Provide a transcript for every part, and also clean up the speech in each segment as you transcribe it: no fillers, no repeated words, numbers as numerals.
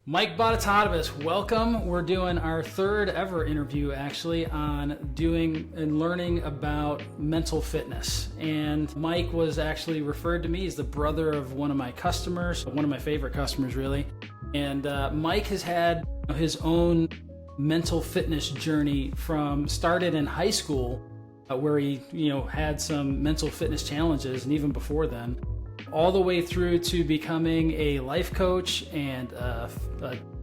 Mike Bottatadovas, welcome. We're doing our third ever interview actually on doing and learning about mental fitness. And Mike was actually referred to me as the brother of one of my customers, one of my favorite customers really. And Mike has had his own mental fitness journey from started in high school where he had some mental fitness challenges, and even before then, all the way through to becoming a life coach and a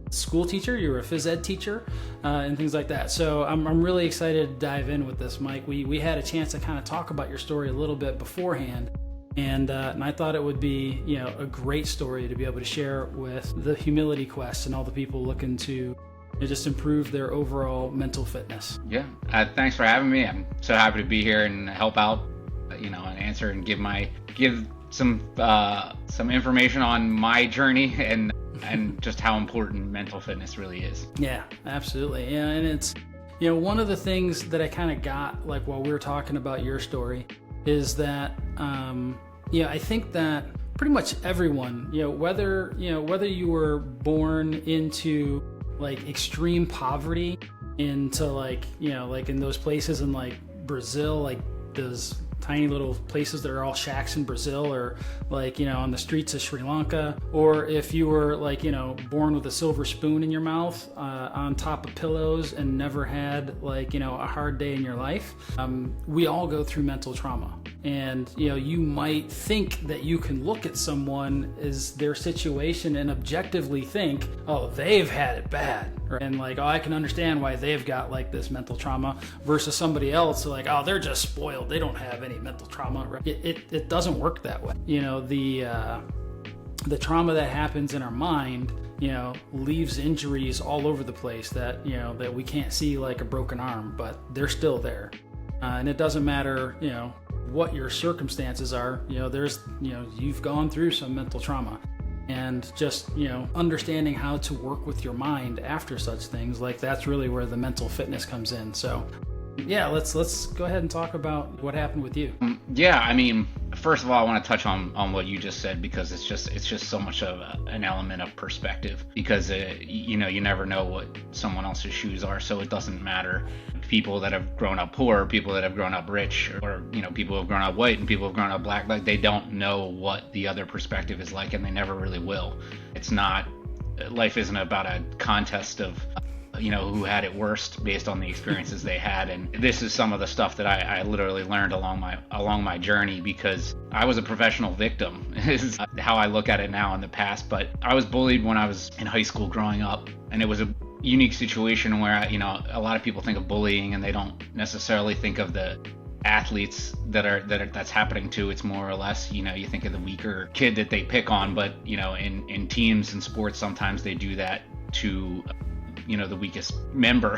school teacher. You were a phys ed teacher and things like that. So I'm really excited to dive in with this, Mike. We had a chance to kind of talk about your story a little bit beforehand, and I thought it would be a great story to be able to share with the Humility Quest and all the people looking to just improve their overall mental fitness. Yeah, thanks for having me. I'm so happy to be here and help out, and answer and give some information on my journey and just how important mental fitness really is. Yeah, absolutely. Yeah, and it's one of the things that I kind of got like while we were talking about your story is that I think that pretty much everyone, whether you were born into like extreme poverty, into like in those places in like Brazil, like those tiny little places that are all shacks in Brazil, or like on the streets of Sri Lanka, or if you were like born with a silver spoon in your mouth on top of pillows and never had like a hard day in your life, we all go through mental trauma. And you might think that you can look at someone as their situation and objectively think, oh, they've had it bad, and like, oh, I can understand why they've got like this mental trauma, versus somebody else like, oh, they're just spoiled, they don't have any mental trauma. It doesn't work that way. The trauma that happens in our mind leaves injuries all over the place that that we can't see, like a broken arm, but they're still there. And it doesn't matter what your circumstances are. You've gone through some mental trauma, and just understanding how to work with your mind after such things, like that's really where the mental fitness comes in. So yeah, let's go ahead and talk about what happened with you. Yeah, I mean, first of all, I want to touch on what you just said, because it's just so much of an element of perspective, because you never know what someone else's shoes are, so it doesn't matter. People that have grown up poor, people that have grown up rich, or people who have grown up white and people who have grown up black, like they don't know what the other perspective is like, and they never really will. Life isn't about a contest of who had it worst based on the experiences they had. And this is some of the stuff that I literally learned along my journey, because I was a professional victim is how I look at it now in the past. But I was bullied when I was in high school growing up, and it was a unique situation where a lot of people think of bullying and they don't necessarily think of the athletes that's happening to. It's more or less you think of the weaker kid that they pick on, but in teams and sports sometimes they do that to the weakest member,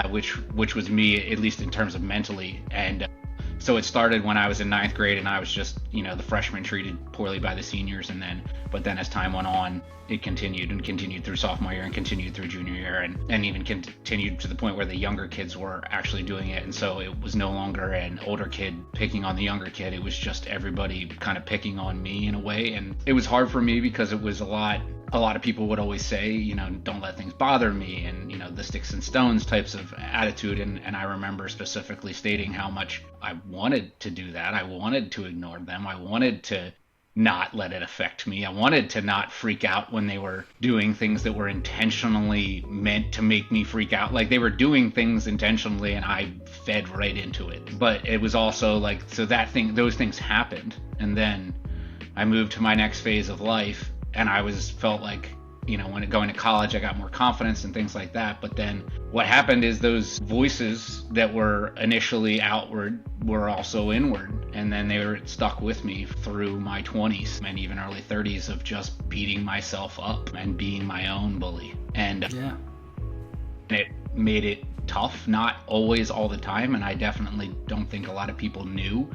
which was me, at least in terms of mentally. And so it started when I was in ninth grade, and I was just the freshman treated poorly by the seniors, but then as time went on, it continued through sophomore year and continued through junior year, and even continued to the point where the younger kids were actually doing it. And so it was no longer an older kid picking on the younger kid, it was just everybody kind of picking on me in a way. And it was hard for me because it was a lot of people would always say, don't let things bother me, and the sticks and stones types of attitude. And I remember specifically stating how much I wanted to do that. I wanted to ignore them. I wanted to not let it affect me. I wanted to not freak out when they were doing things that were intentionally meant to make me freak out. Like they were doing things intentionally, and I fed right into it. But it was also like, so those things happened, and then I moved to my next phase of life. And I felt like, when going to college, I got more confidence and things like that. But then what happened is those voices that were initially outward were also inward. And then they were stuck with me through my 20s and even early 30s of just beating myself up and being my own bully. And it made it tough, not always all the time. And I definitely don't think a lot of people knew,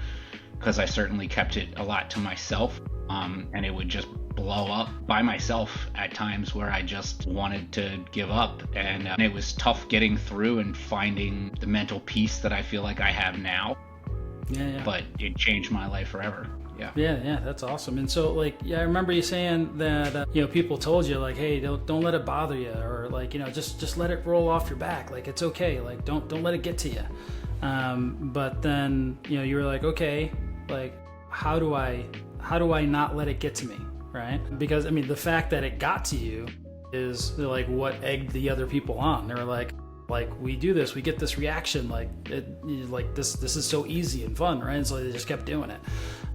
because I certainly kept it a lot to myself. And it would just blow up by myself at times where I just wanted to give up. And it was tough getting through and finding the mental peace that I feel like I have now. Yeah. But it changed my life forever. Yeah. Yeah, that's awesome. And so, like, yeah, I remember you saying that people told you, like, hey, don't let it bother you, or like, just let it roll off your back, like it's okay, like don't let it get to you. But then you were like, okay, like how do I not let it get to me, right? Because I mean, the fact that it got to you is like what egged the other people on. They were like we do this, we get this reaction, like this is so easy and fun, right? And so they just kept doing it.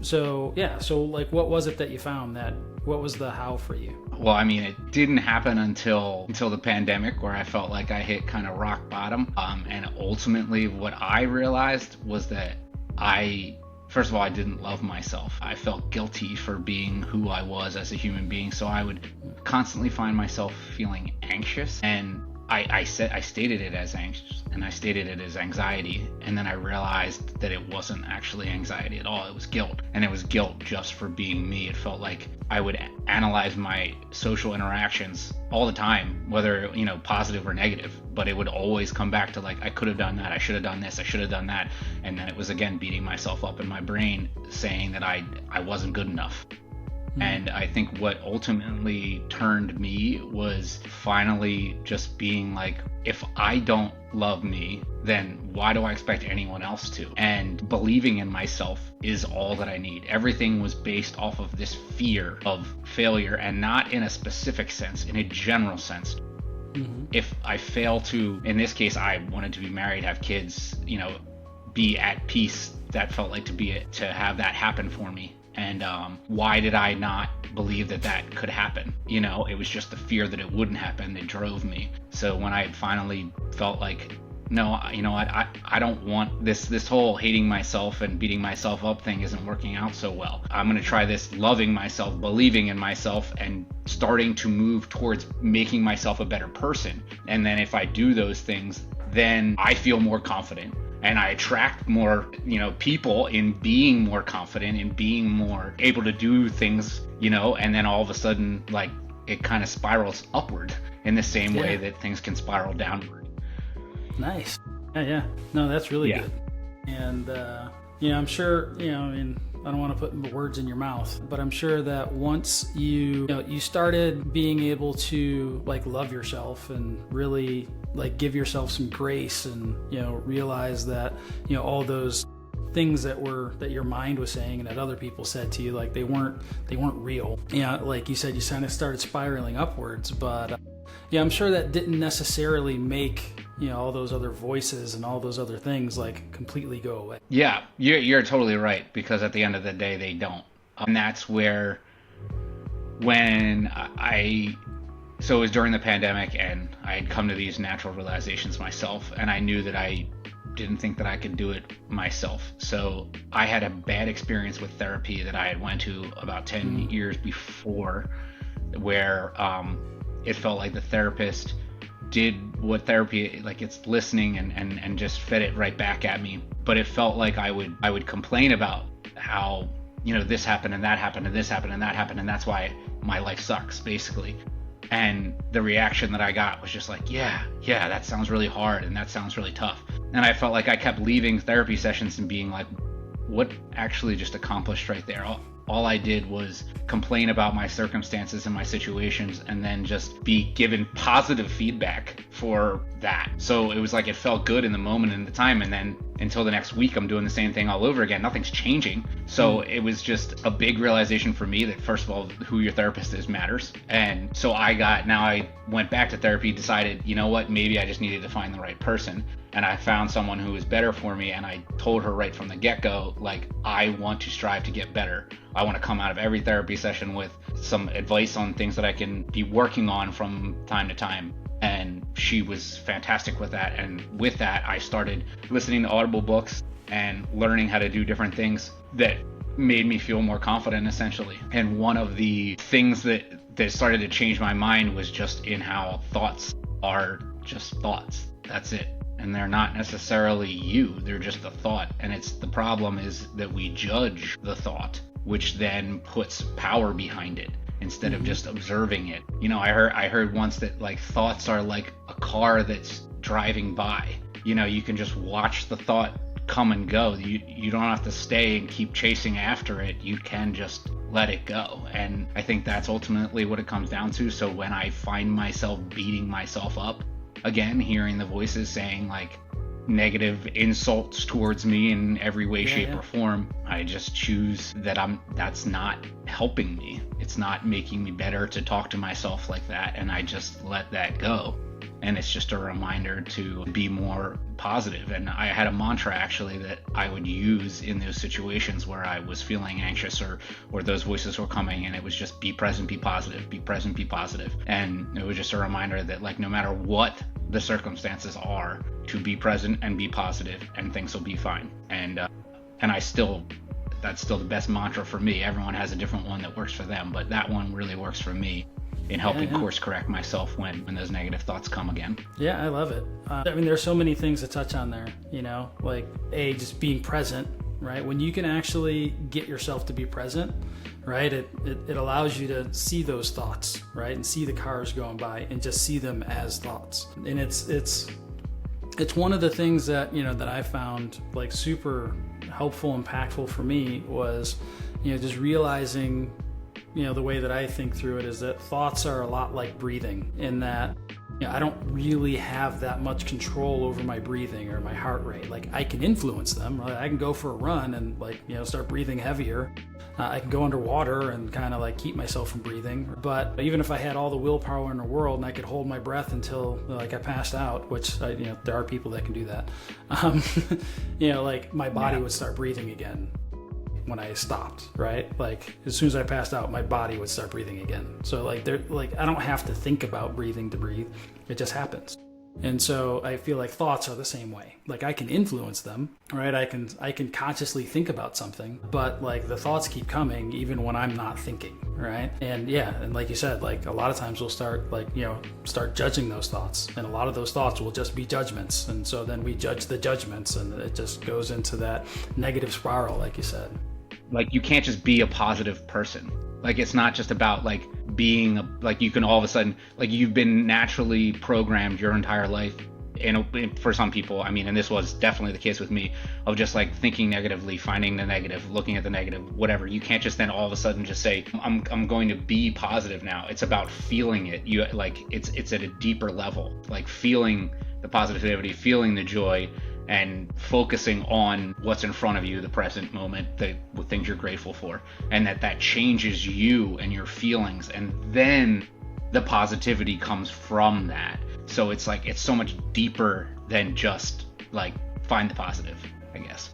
So yeah, so like what was it that you found, that what was the how for you? Well, I mean, it didn't happen until the pandemic, where I felt like I hit kind of rock bottom. And ultimately what I realized was that first of all, I didn't love myself. I felt guilty for being who I was as a human being. So I would constantly find myself feeling anxious, and I stated it as anxious, and I stated it as anxiety, and then I realized that it wasn't actually anxiety at all. It was guilt, and it was guilt just for being me. It felt like I would analyze my social interactions all the time, whether positive or negative, but it would always come back to like, I could have done that, I should have done this, I should have done that, and then it was again beating myself up in my brain, saying that I wasn't good enough. And I think what ultimately turned me was finally just being like, if I don't love me, then why do I expect anyone else to? And believing in myself is all that I need. Everything was based off of this fear of failure, and not in a specific sense, in a general sense. Mm-hmm. If I fail to, in this case, I wanted to be married, have kids, be at peace. That felt like to have that happen for me. And why did I not believe that could happen? It was just the fear that it wouldn't happen that drove me. So when I finally felt like, no, I don't want this whole hating myself and beating myself up thing isn't working out so well. I'm going to try this loving myself, believing in myself, and starting to move towards making myself a better person. And then if I do those things, then I feel more confident. And I attract more, people in being more confident, in being more able to do things, and then all of a sudden, like, it kind of spirals upward in the same way that things can spiral downward. Nice. Yeah. No, that's really good. And, I'm sure, I don't want to put words in your mouth, but I'm sure that once you started being able to like love yourself and really like give yourself some grace, and realize that all those things that your mind was saying and that other people said to you, like they weren't real. Like you said, you kind of started spiraling upwards, but I'm sure that didn't necessarily make all those other voices and all those other things like completely go away. Yeah, you're totally right, because at the end of the day they don't. And that's where so it was during the pandemic, and I had come to these natural realizations myself, and I knew that I didn't think that I could do it myself. So I had a bad experience with therapy that I had went to about 10 years before, where it felt like the therapist did what therapy, like it's listening and just fed it right back at me. But it felt like I would complain about how, this happened and that happened and this happened and that happened, and that's why my life sucks, basically. And the reaction that I got was just like, yeah, that sounds really hard and that sounds really tough. And I felt like I kept leaving therapy sessions and being like, what actually just accomplished right there? All I did was complain about my circumstances and my situations, and then just be given positive feedback for that. So it was like, it felt good in the moment and the time, and then until the next week I'm doing the same thing all over again. Nothing's changing. So it was just a big realization for me that, first of all, who your therapist is matters. And so I went back to therapy, decided, what, maybe I just needed to find the right person. And I found someone who was better for me, and I told her right from the get-go, like, I want to strive to get better. I want to come out of every therapy session with some advice on things that I can be working on from time to time. And she was fantastic with that. And with that, I started listening to Audible books and learning how to do different things that made me feel more confident, essentially. And one of the things that started to change my mind was just in how thoughts are just thoughts. That's it. And they're not necessarily you, they're just a thought. And the problem is that we judge the thought, which then puts power behind it instead of just observing it. I heard once that like thoughts are like a car that's driving by. You can just watch the thought come and go. You don't have to stay and keep chasing after it. You can just let it go. And I think that's ultimately what it comes down to. So when I find myself beating myself up again, hearing the voices saying like negative insults towards me in every way, shape, or form, I just choose that that's not helping me. It's not making me better to talk to myself like that, and I just let that go. And it's just a reminder to be more positive. And I had a mantra actually that I would use in those situations where I was feeling anxious or those voices were coming, and it was just be present, be positive, be present, be positive. And it was just a reminder that like no matter what the circumstances are, to be present and be positive, and things will be fine. And that's still the best mantra for me. Everyone has a different one that works for them, but that one really works for me in helping course correct myself when those negative thoughts come again. Yeah, I love it. I mean, there's so many things to touch on there, like just being present, right? When you can actually get yourself to be present, right? It allows you to see those thoughts, right? And see the cars going by and just see them as thoughts. And it's one of the things that, that I found like super helpful, impactful for me was, just realizing, the way that I think through it is that thoughts are a lot like breathing, in that I don't really have that much control over my breathing or my heart rate. Like I can influence them. Right? I can go for a run and start breathing heavier. I can go underwater and kind of like keep myself from breathing. But even if I had all the willpower in the world and I could hold my breath until like I passed out, which there are people that can do that, like my body would start breathing again when I stopped, right? Like as soon as I passed out, my body would start breathing again. So like I don't have to think about breathing to breathe. It just happens. And so I feel like thoughts are the same way. Like I can influence them, right? I can consciously think about something, but like the thoughts keep coming even when I'm not thinking, right? And and like you said, like a lot of times we'll start start judging those thoughts, and a lot of those thoughts will just be judgments. And so then we judge the judgments, and it just goes into that negative spiral, like you said. Like you can't just be a positive person. Like it's not just about like being like you can all of a sudden, like you've been naturally programmed your entire life, and for some people, I mean, and this was definitely the case with me, of just like thinking negatively, finding the negative, looking at the negative, whatever. You can't just then all of a sudden just say I'm going to be positive now. It's about feeling it. You like it's at a deeper level, like feeling the positivity, feeling the joy, and focusing on what's in front of you, the present moment, the things you're grateful for, and that changes you and your feelings, and then the positivity comes from that. So it's like it's so much deeper than just like find the positive, I guess.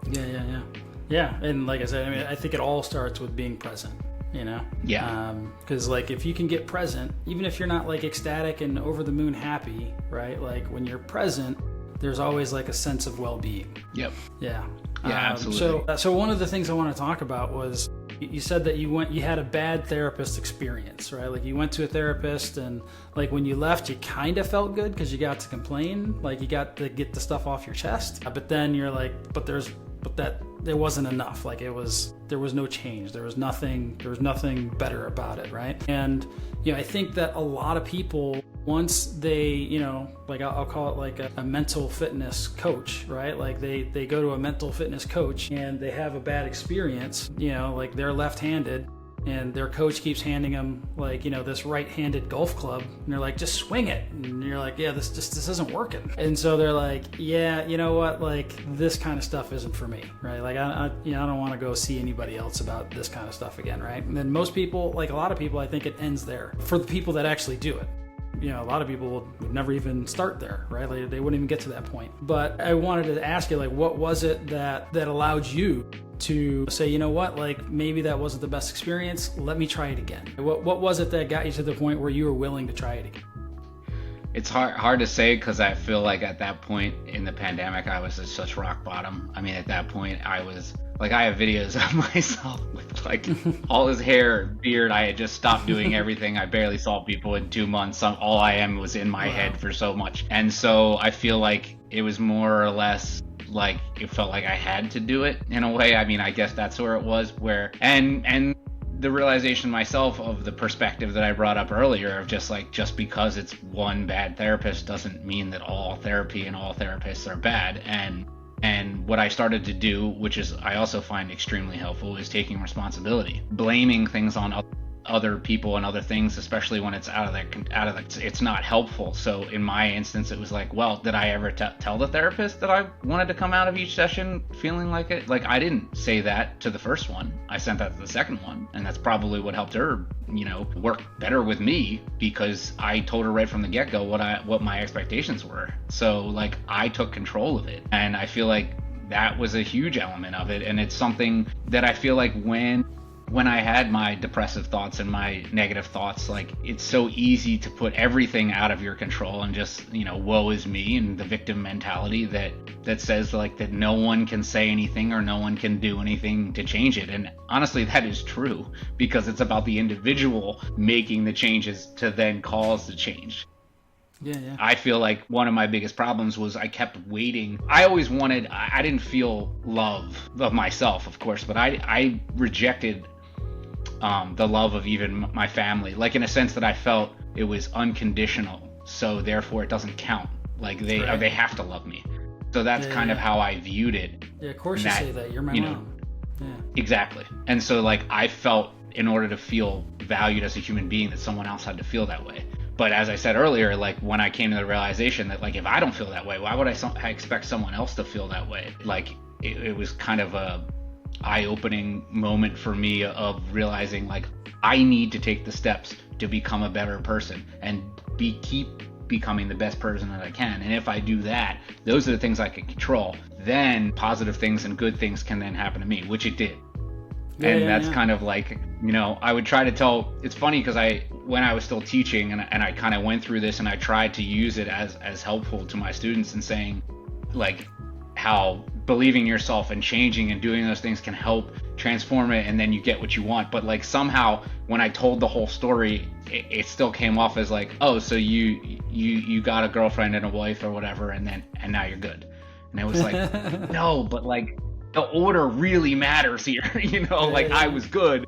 Yeah. And like I said, I mean, I think it all starts with being present. Because like if you can get present, even if you're not like ecstatic and over the moon happy, right? Like when you're present, there's always like a sense of well-being. Yep. Yeah. Absolutely. So one of the things I want to talk about was you said that you had a bad therapist experience, right? Like you went to a therapist, and like when you left, you kind of felt good because you got to complain, like you got to get the stuff off your chest. But then you're like, there wasn't enough. Like there was no change. There was nothing better about it, right? And I think that a lot of people, once they, like I'll call it like a mental fitness coach, right? Like they go to a mental fitness coach and they have a bad experience, like they're left-handed, and their coach keeps handing them like, this right-handed golf club, and they're like, just swing it. And you're like, yeah, this isn't working. And so they're like, yeah, you know what? Like this kind of stuff isn't for me, right? Like I don't want to go see anybody else about this kind of stuff again, right? And then most people, like a lot of people, I think it ends there for the people that actually do it. A lot of people would never even start there, right? Like they wouldn't even get to that point. But I wanted to ask you, like, what was it that allowed you to say, you know what, like maybe that wasn't the best experience, let me try it again? What was it that got you to the point where you were willing to try it again? It's hard to say, because I feel like at that point in the pandemic, I was at such rock bottom. I mean, at that point, I was like, I have videos of myself with like all his hair, beard. I had just stopped doing everything. I barely saw people in 2 months. All I am was in my head for so much. And so I feel like it was more or less like it felt like I had to do it in a way. I mean, I guess that's where it was, where and the realization myself of the perspective that I brought up earlier of just because it's one bad therapist doesn't mean that all therapy and all therapists are bad. And And what I started to do, which is I also find extremely helpful, is taking responsibility. Blaming things on other people and other things, especially when it's it's not helpful. So in my instance, it was like, well, did I ever tell the therapist that I wanted to come out of each session feeling like it? Like, I didn't say that to the first one. I sent that to the second one, and that's probably what helped her, work better with me, because I told her right from the get-go what my expectations were. So like, I took control of it, and I feel like that was a huge element of it. And it's something that I feel like when I had my depressive thoughts and my negative thoughts, like, it's so easy to put everything out of your control and just, woe is me, and the victim mentality that says like that no one can say anything or no one can do anything to change it. And honestly, that is true, because it's about the individual making the changes to then cause the change. Yeah. I feel like one of my biggest problems was I kept waiting. I didn't feel love of myself, of course, but I rejected the love of even my family, like, in a sense that I felt it was unconditional, so therefore it doesn't count. Like, they have to love me. So that's kind of how I viewed it. Yeah, of course you say that. You're my mom. Yeah. Exactly. And so like, I felt, in order to feel valued as a human being, that someone else had to feel that way. But as I said earlier, like, when I came to the realization that, like, if I don't feel that way, why would I expect someone else to feel that way? Like, it was kind of a eye-opening moment for me of realizing, like, I need to take the steps to become a better person and keep becoming the best person that I can. And if I do that, those are the things I can control. Then positive things and good things can then happen to me, which it did. That's kind of like, I would try to tell. It's funny because when I was still teaching, and I kind of went through this, and I tried to use it as helpful to my students, and saying, like, how believing yourself and changing and doing those things can help transform it, and then you get what you want. But like, somehow when I told the whole story, it still came off as like, oh, so you got a girlfriend and a wife or whatever, and now you're good. And it was like, no, but like, the order really matters here. Like, I was good,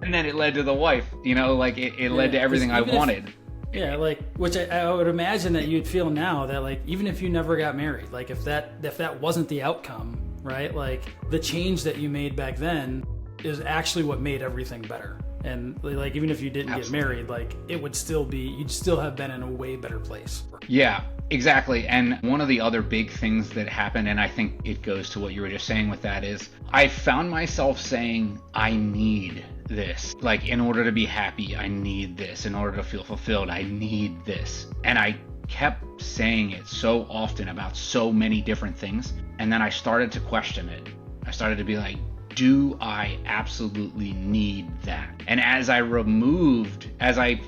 and then it led to the wife, like, it led to everything I wanted. Yeah, like, which I would imagine that you'd feel now, that like, even if you never got married, like, if that wasn't the outcome, right? Like, the change that you made back then is actually what made everything better. And like, even if you didn't get married, like, it would still be, you'd still have been in a way better place. Yeah, exactly. And one of the other big things that happened, and I think it goes to what you were just saying with that, is I found myself saying, I need this. Like, in order to be happy, I need this. In order to feel fulfilled, I need this. And I kept saying it so often about so many different things. And then I started to question it. I started to be like, do I absolutely need that? And as I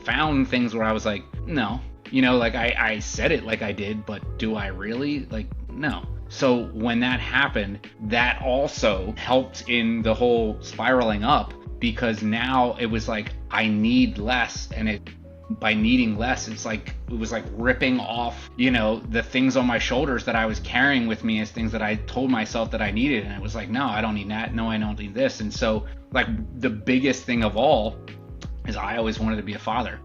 found things where I was like, no, like, I said it like I did, but do I really? Like, no. So when that happened, that also helped in the whole spiraling up, because now it was like, I need less, and by needing less, it was like ripping off, the things on my shoulders that I was carrying with me as things that I told myself that I needed. And it was like, no, I don't need that. No, I don't need this. And so, like, the biggest thing of all is I always wanted to be a father.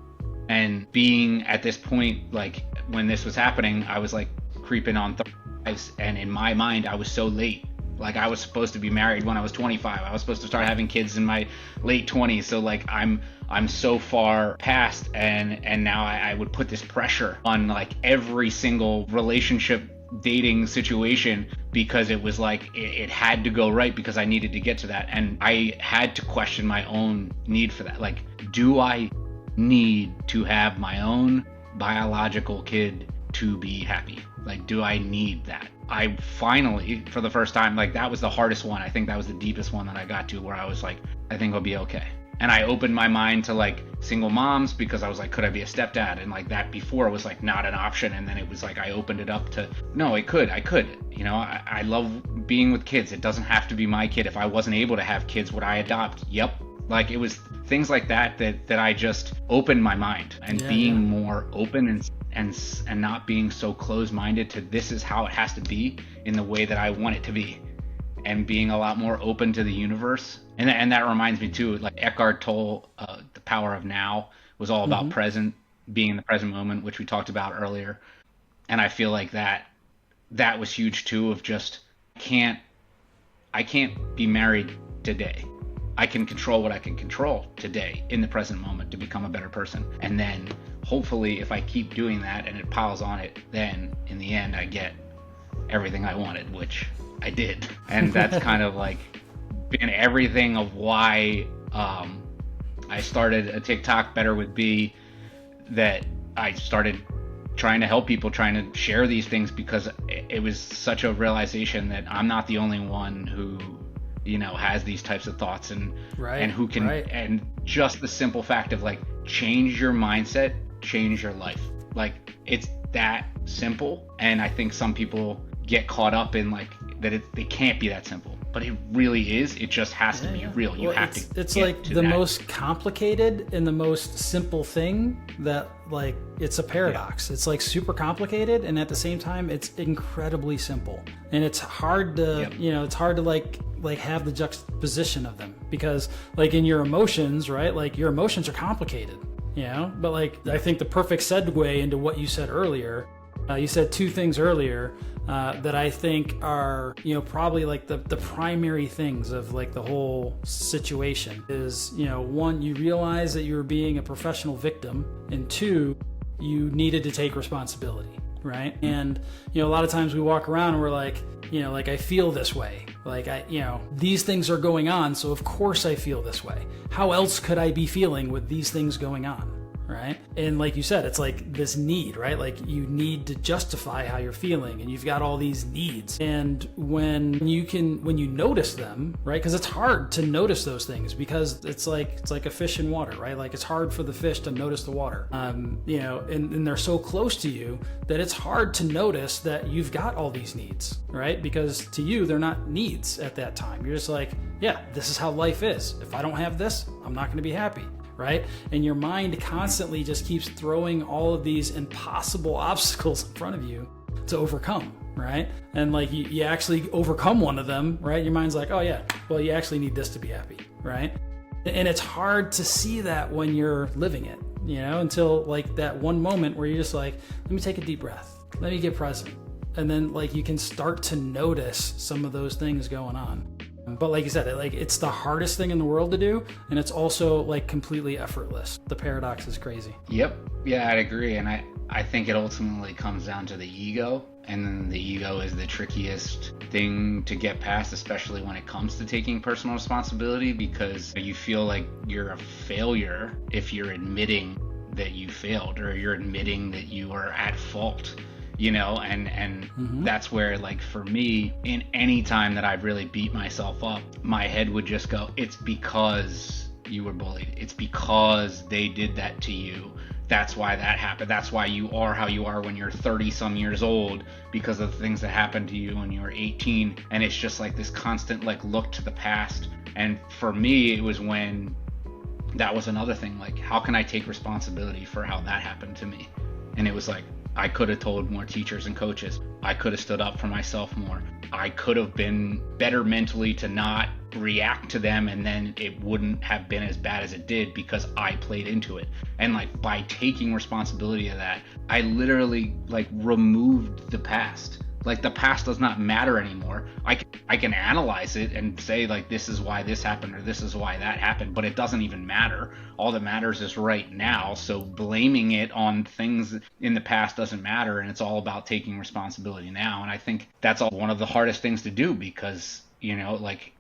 And being at this point, like, when this was happening, I was like creeping on 35, and in my mind, I was so late. Like, I was supposed to be married when I was 25. I was supposed to start having kids in my late 20s. So like, I'm so far past, and now I would put this pressure on like every single relationship, dating situation, because it was like, it had to go right, because I needed to get to that. And I had to question my own need for that. Like, do I need to have my own biological kid to be happy? Like, do I need that? I finally, for the first time, like, that was the hardest one. I think that was the deepest one that I got to, where I was like, I think I'll be okay. And I opened my mind to like single moms, because I was like, could I be a stepdad? And like, that before was like not an option. And then it was like, I opened it up to, no, I could. I love being with kids. It doesn't have to be my kid. If I wasn't able to have kids, would I adopt? Yep. Like, it was things like that I just opened my mind, and being more open and not being so closed-minded to, this is how it has to be in the way that I want it to be, and being a lot more open to the universe. And that reminds me too, like, Eckhart Tolle, The Power of Now, was all about being in the present moment, which we talked about earlier. And I feel like that was huge too, of just can't I can't be married today. I can control what I can control today in the present moment to become a better person. And then hopefully if I keep doing that and it piles on it, then in the end I get everything I wanted, which I did. And that's kind of like been everything of why I started a TikTok Better With B, that I started trying to help people, trying to share these things, because it was such a realization that I'm not the only one who, you know, has these types of thoughts and who can, and just the simple fact of like, change your mindset, change your life. Like, it's that simple. And I think some people get caught up in like that it can't be that simple, but it really is. It just has to be real. You have to. It's like the most complicated and the most simple thing that, like, it's a paradox. It's like super complicated, and at the same time it's incredibly simple. And it's hard to you know, it's hard to like have the juxtaposition of them, because like in your emotions, right, like your emotions are complicated, you know. But like, I think the perfect segue into what you said earlier, you said two things earlier that I think are, you know, probably like the primary things of like the whole situation is, you know, one, you realize that you were being a professional victim, and two, you needed to take responsibility, right? And, you know, a lot of times we walk around and we're like, you know, like, I feel this way. Like, you know, these things are going on, so of course I feel this way. How else could I be feeling with these things going on? Right? And like you said, it's like this need, right? Like, you need to justify how you're feeling, and you've got all these needs. And when you notice them, right? Because it's hard to notice those things, because it's like a fish in water, right? Like, it's hard for the fish to notice the water. You know, and they're so close to you that it's hard to notice that you've got all these needs, right? Because to you, they're not needs at that time. You're just like, yeah, this is how life is. If I don't have this, I'm not going to be happy. Right? And your mind constantly just keeps throwing all of these impossible obstacles in front of you to overcome, right? And like, you actually overcome one of them, right? Your mind's like, oh yeah, well, you actually need this to be happy, right? And it's hard to see that when you're living it, you know, until like that one moment where you're just like, let me take a deep breath, let me get present. And then like, you can start to notice some of those things going on. But like you said, it's the hardest thing in the world to do, and it's also like completely effortless. The paradox is crazy. Yep. Yeah, I'd agree. And I think it ultimately comes down to the ego, and then the ego is the trickiest thing to get past, especially when it comes to taking personal responsibility, because you feel like you're a failure if you're admitting that you failed, or you're admitting that you are at fault. You know, and that's where, like, for me, in any time that I've really beat myself up, my head would just go, it's because you were bullied. It's because they did that to you. That's why that happened. That's why you are how you are when you're 30 some years old, because of the things that happened to you when you were 18. And it's just like this constant, like, look to the past. And for me, it was when that was another thing, like, how can I take responsibility for how that happened to me? And it was like, I could have told more teachers and coaches. I could have stood up for myself more. I could have been better mentally to not react to them, and then it wouldn't have been as bad as it did because I played into it. And like, by taking responsibility of that, I literally like removed the past. Like, the past does not matter anymore. I can analyze it and say, like, this is why this happened, or this is why that happened, but it doesn't even matter. All that matters is right now. So blaming it on things in the past doesn't matter, and it's all about taking responsibility now. And I think that's one of the hardest things to do, because, you know, like,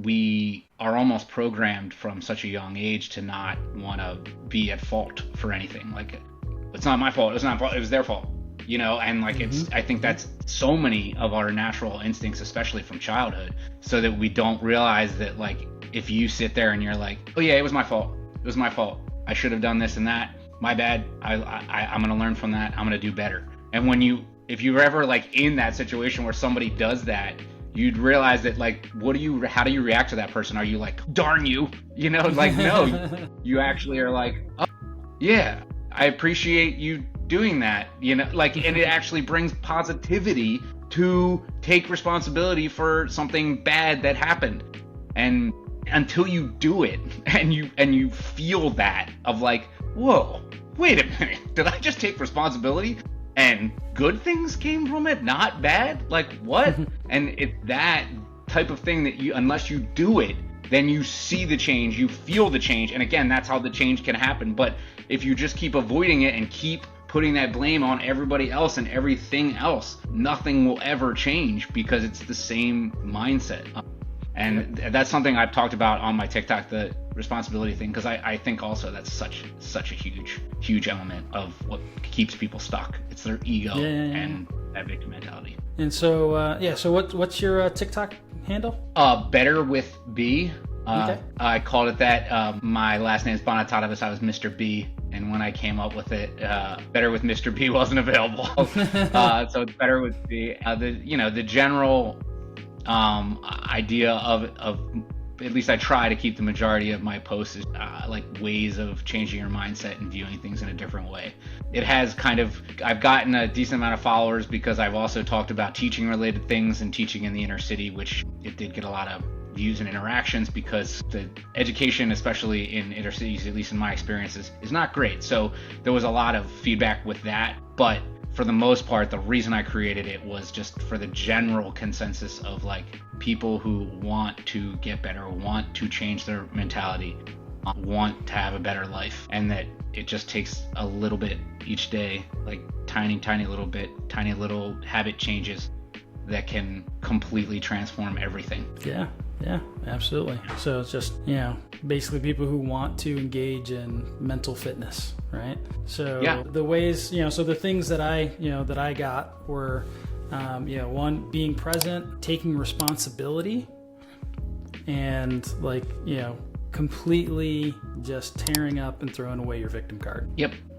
we are almost programmed from such a young age to not want to be at fault for anything. Like, it's not my fault, it's not my fault, it was their fault. You know, and like, I think that's so many of our natural instincts, especially from childhood, so that we don't realize that, like, if you sit there and you're like, oh yeah, it was my fault, I should have done this and that, my bad, I'm gonna learn from that, I'm gonna do better. And if you're ever like in that situation where somebody does that, you'd realize that, like, how do you react to that person? Are you like, darn you, you know, like, no, you actually are like, oh yeah, I appreciate you doing that, you know, like, and it actually brings positivity to take responsibility for something bad that happened. And until you do it and you feel that of like, whoa, wait a minute, did I just take responsibility? and good things came from it, not bad. Like, what? And it's that type of thing that you, unless you do it, then you see the change, you feel the change. And again, that's how the change can happen. But if you just keep avoiding it and keep putting that blame on everybody else and everything else, nothing will ever change, because it's the same mindset. And that's something I've talked about on my TikTok, the responsibility thing, because I think also that's such a huge element of what keeps people stuck. It's their ego and that victim mentality. And so, so what's your TikTok handle? Better with B. Okay. I called it that. My last name is Bonatadovas. I was Mr. B. And when I came up with it, Better with Mr. B wasn't available. So it's Better with B. The general idea of at least I try to keep the majority of my posts is like ways of changing your mindset and viewing things in a different way. It has I've gotten a decent amount of followers because I've also talked about teaching related things and teaching in the inner city, which it did get a lot of views and interactions, because the education, especially in inner cities, at least in my experiences, is not great. So there was a lot of feedback with that, but for the most part, the reason I created it was just for the general consensus of like people who want to get better, want to change their mentality, want to have a better life, and that it just takes a little bit each day, like tiny little habit changes that can completely transform everything. Yeah, absolutely. So it's just, basically people who want to engage in mental fitness, right? So the ways, so the things that I got were, one, being present, taking responsibility, and completely just tearing up and throwing away your victim card.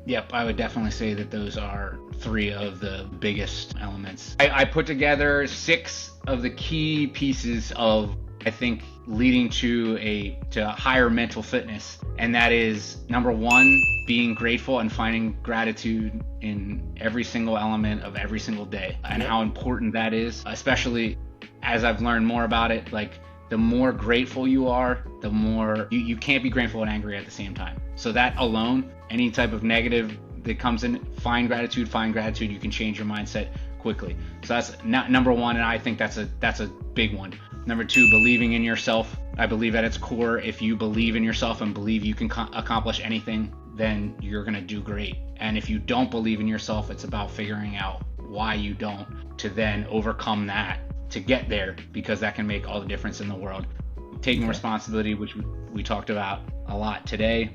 Yep, I would definitely say that those are 3 of the biggest elements. I put together 6 of the key pieces of, I think, leading to higher mental fitness. And that is, number 1, being grateful and finding gratitude in every single element of every single day, and how important that is, especially as I've learned more about it. Like, the more grateful you are, the more you can't be grateful and angry at the same time. So that alone, any type of negative that comes in, find gratitude, you can change your mindset quickly. So that's number 1, and I think that's a big one. Number 2, believing in yourself. I believe at its core, if you believe in yourself and believe you can accomplish anything, then you're gonna do great. And if you don't believe in yourself, it's about figuring out why you don't, to then overcome that to get there, because that can make all the difference in the world. Taking responsibility, which we talked about a lot today.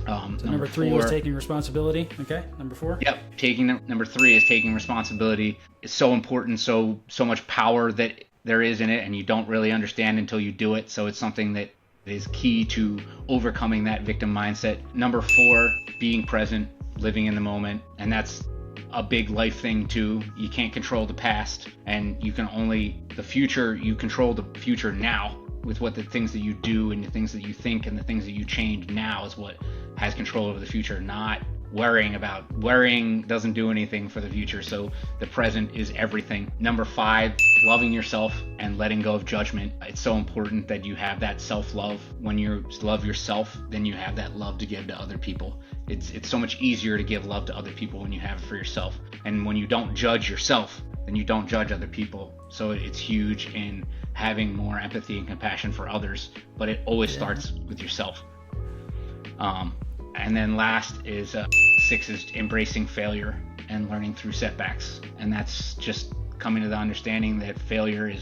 So number 3 was taking responsibility. Okay, number 4. Yep, number 3 is taking responsibility. It's so important, so much power that there is in it, and you don't really understand until you do it. So it's something that is key to overcoming that victim mindset. Number 4, being present, living in the moment, and that's a big life thing too. You can't control the past, and you can only the future. You control the future now with what the things that you do and the things that you think and the things that you change now is what has control over the future, not worrying doesn't do anything for the future. So the present is everything. Number 5, loving yourself and letting go of judgment. It's so important that you have that self-love. When you love yourself, then you have that love to give to other people. It's so much easier to give love to other people when you have it for yourself. And when you don't judge yourself, then you don't judge other people. So it's huge in having more empathy and compassion for others, but it always starts with yourself. And then last is 6 is embracing failure and learning through setbacks. And that's just coming to the understanding that failing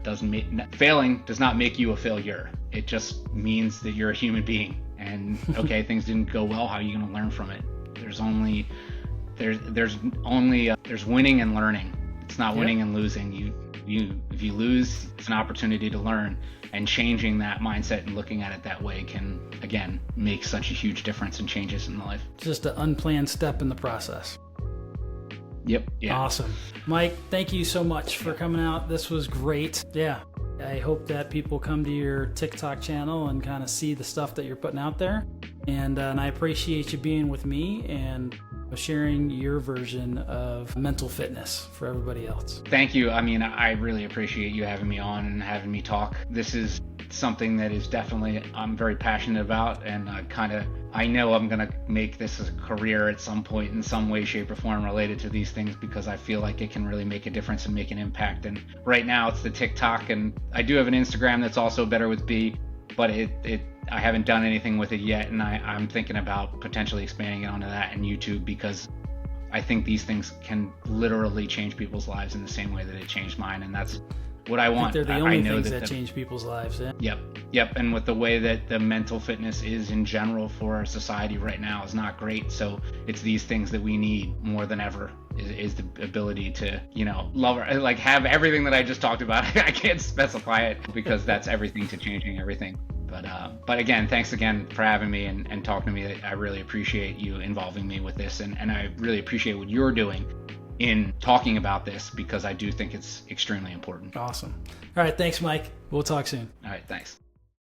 does not make you a failure. It just means that you're a human being. And okay, things didn't go well. How are you going to learn from it? There's winning and learning. It's not winning and losing. If you lose, it's an opportunity to learn. And changing that mindset and looking at it that way can, again, make such a huge difference and changes in life. Just an unplanned step in the process. Yep. Yeah. Awesome. Mike, thank you so much for coming out. This was great. Yeah. I hope that people come to your TikTok channel and kind of see the stuff that you're putting out there. And I appreciate you being with me. And sharing your version of mental fitness for everybody else. Thank you. I mean, I really appreciate you having me on and having me talk. This is something that is definitely I'm very passionate about, and I know I'm gonna make this a career at some point in some way, shape, or form related to these things, because I feel like it can really make a difference and make an impact. And right now it's the TikTok, and I do have an Instagram that's also Better with B, but I haven't done anything with it yet, and I'm thinking about potentially expanding it onto that and YouTube, because I think these things can literally change people's lives in the same way that it changed mine, and that's what I want. They're the only things that change people's lives. Yeah. Yep. And with the way that the mental fitness is in general for our society right now is not great. So it's these things that we need more than ever is the ability to, love, like have everything that I just talked about. I can't specify it because that's everything to changing everything. But again, thanks again for having me and talking to me. I really appreciate you involving me with this, and I really appreciate what you're doing in talking about this, because I do think it's extremely important. Awesome. All right. Thanks, Mike. We'll talk soon. All right. Thanks.